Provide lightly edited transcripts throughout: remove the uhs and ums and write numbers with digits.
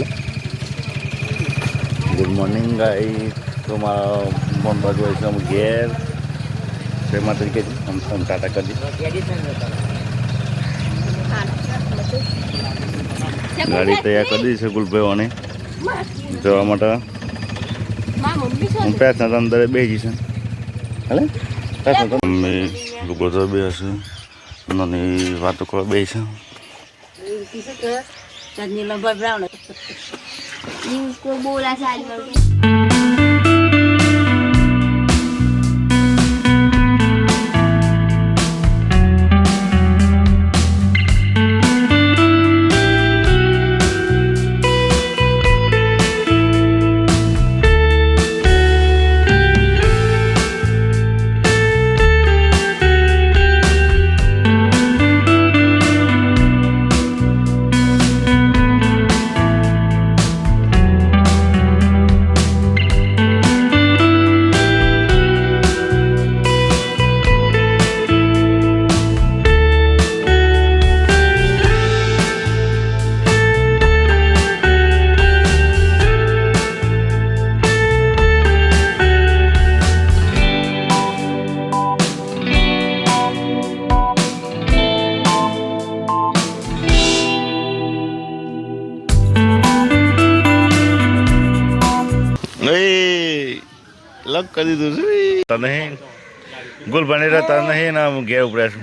છે. Good morning ગાઈ. તો મારા મન બાજુ હોય છે ઘેર તેમાં તરીકે આમ ટાટા કરી ગાડી તૈયાર કરી દીધી છે ગુલભાઈઓને જવા માટે. હું પેસના અંદર બેસી છે હાલે મમ્મી લોકો તો બે હશે નાની વાતો કરવા બે છે. લગ કરી દીધું છે તને ગુલ બની રહેતા નહીં ના ઘેર ઉપડ્યા છું.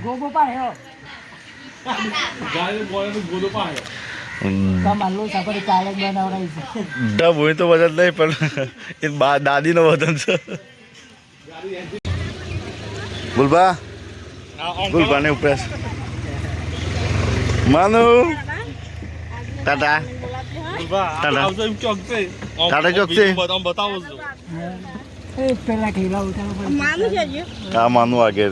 ડબ હોય તો વજન નહીં પણ એ દાદી નો વજન છે. ગુલબા ગુલબા ને ઉપડ્યા છે. માનુ ટાટા ટાટા ચોક છે. હા માનું આગે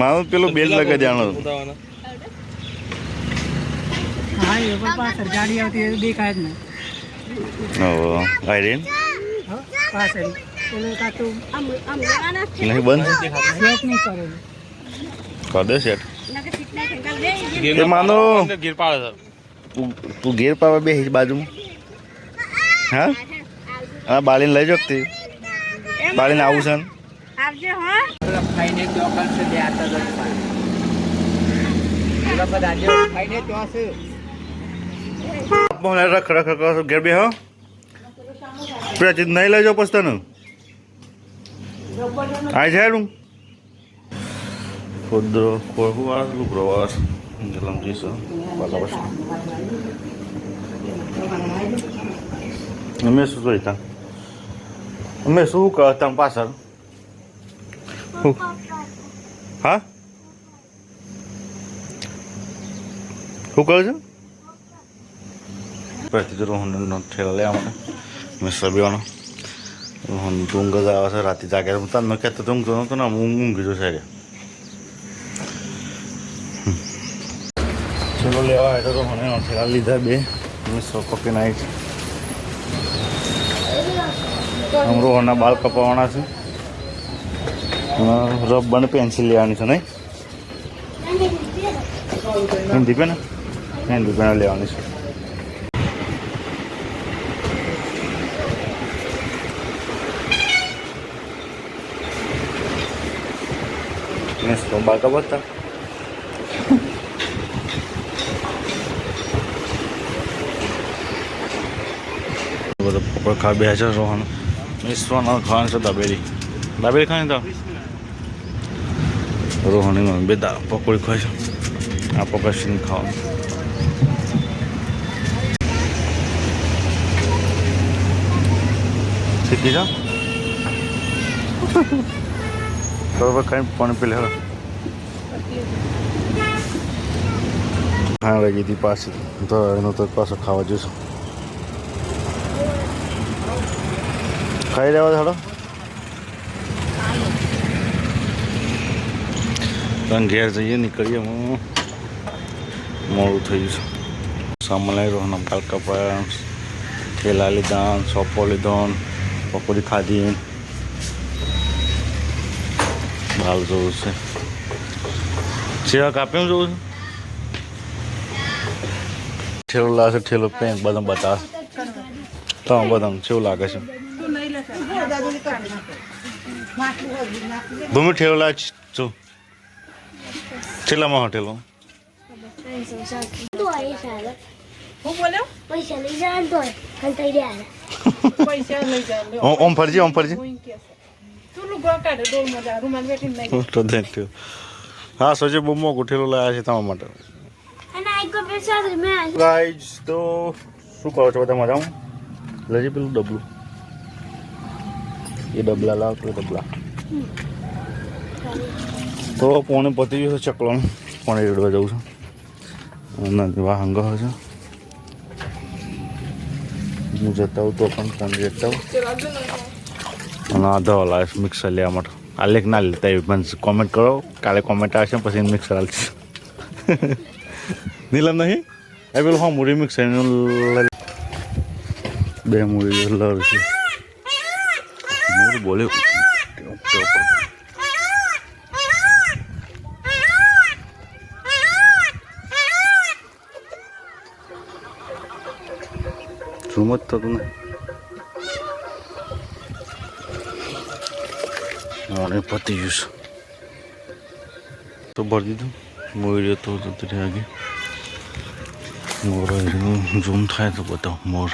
માનું પેલું બેલ લગે જાણો ગાડી આવતી દેખાય જ નહીં બંધ કર દે સેટ. માનો તું ઘેર પાવા બે બાજુમાં હા હા બાળીને લઈ જતી બાળીને આવું છે રખ રખ રખ ઘેર બે હો પેલા ચીજ નહીં લઈ જાઓ પછી તને આ છે હું ખુદરો ખોરવા લુકરવા જલમ જઈશ પાછા પછી અમે શું જોઈતા અમે શું કરતા પાછળ હા શું કહું છું પ્રતિ રોહન ઠેલા લેવા માટે મેં સબીવાનો રોહન ઊંઘ જ આવે છે રાતે જાગે તને કહેતો તો ઊંઘતો નહોતો ને ઊંઘી જશે કે ચલો લેવા આવ્યો તો રોહને ઠેલા લીધા બે મેં સો પકડીને આવી છે. રોહનના બાલ કપાવવાના છે. રબર ને પેન્સિલ લેવાની છે નહીં હિન્દી પેન લેવાની છે. બાલ કપાવતા બધો પકડ ખા બે છે રોહન મિશ્રણ ખાવાનું છે. દાબેલી દાબેલી ખાવાની તો રોહની બે પકોડી ખાય છે. આ પકડીને ખાવાનું શીખી જાઓ બરોબર ખાઈ પાણી પી લે હા લઈ ગઈ હતી પાછી તો એનો તો પાછો ખાવા જઈશું. ખાઈ લેવા થોડો પણ ઘેર જઈએ નીકળીએ મોડું થઈ ગયું છે. સામાન લઈ રહ્યો બાલ કપડા થેલા લીધા સોપો લીધો પકોડી ખાધી હાલ જવું છે. સેવા કાપીને જવું છે. ઠેલો લાગે ઠેલો પેંક બધા બતાવે તો બધા કેવું લાગે છે ભૂમિ ઠેલો લાગે શું છેલ્લામાં ઠેલો ઓમ ફરજી હા સોજે બહુ મોટું ઠેલો લાવ્યા છે તમારા માટે ગાઈઝ તો શું કહો છો બધા મજામાં લજી પેલું ડબલું એ ડબલા લાવ તો ડબલા તો પોણે પતી ગયું છે ચકલાનું પોણે રેડવા જવું છે અને વાહંગ છે હું જતા હોઉં તો પણ પોણે જતા હોઉં અને આધા લાવે મિક્સર લેવા માટે આ લેખ ના લેતા એ મને કોમેન્ટ કરો કાલે કોમેન્ટ આવશે પછી મિક્સર હાલશે નીલમ નહીં એ પેલું હા મૂડી મિક્સર બે મૂડી લર છે મૂડ બોલે શું મત થતું ને મને પતી ગયું છે તો ભરી દીધું મોર તો આગે મોર ઝૂમ થાય તો બતાવો મોર